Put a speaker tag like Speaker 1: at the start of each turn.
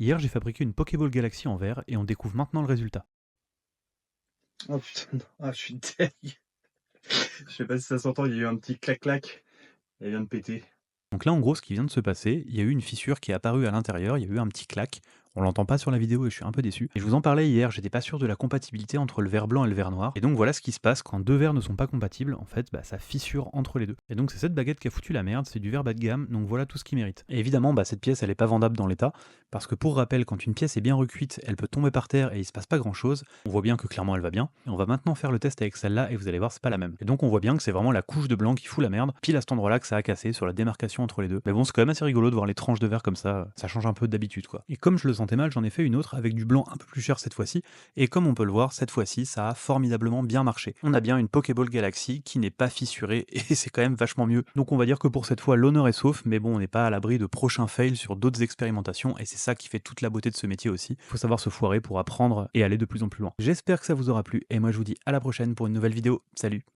Speaker 1: Hier, j'ai fabriqué une Pokéball Galaxy en verre et on découvre maintenant le résultat.
Speaker 2: Oh putain, non. Ah, je suis deg. Je sais pas si ça s'entend, il y a eu un petit clac-clac. Elle vient de péter.
Speaker 1: Donc là, en gros, ce qui vient de se passer, il y a eu une fissure qui est apparue à l'intérieur, il y a eu un petit clac. On l'entend pas sur la vidéo et je suis un peu déçu. Et je vous en parlais hier, j'étais pas sûr de la compatibilité entre le verre blanc et le verre noir. Et donc voilà ce qui se passe quand deux verres ne sont pas compatibles, en fait, ça fissure entre les deux. Et donc c'est cette baguette qui a foutu la merde, c'est du verre bas de gamme, donc voilà tout ce qu'il mérite. Et évidemment, cette pièce, elle est pas vendable dans l'état, parce que pour rappel, quand une pièce est bien recuite, elle peut tomber par terre et il se passe pas grand chose. On voit bien que clairement elle va bien. Et on va maintenant faire le test avec celle-là et vous allez voir, c'est pas la même. Et donc on voit bien que c'est vraiment la couche de blanc qui fout la merde, pile à cet endroit-là que ça a cassé sur la démarcation entre les deux. Mais bon, c'est quand même assez rigolo de voir les tranches de verre comme ça change un peu d'habitude quoi. Et comme je le sentais mal, j'en ai fait une autre avec du blanc un peu plus cher cette fois-ci, et comme on peut le voir, cette fois-ci, ça a formidablement bien marché. On a bien une Pokéball Galaxy qui n'est pas fissurée, et c'est quand même vachement mieux. Donc on va dire que pour cette fois, l'honneur est sauf, mais bon, on n'est pas à l'abri de prochains fails sur d'autres expérimentations, et c'est ça qui fait toute la beauté de ce métier aussi. Faut savoir se foirer pour apprendre et aller de plus en plus loin. J'espère que ça vous aura plu, et moi je vous dis à la prochaine pour une nouvelle vidéo. Salut!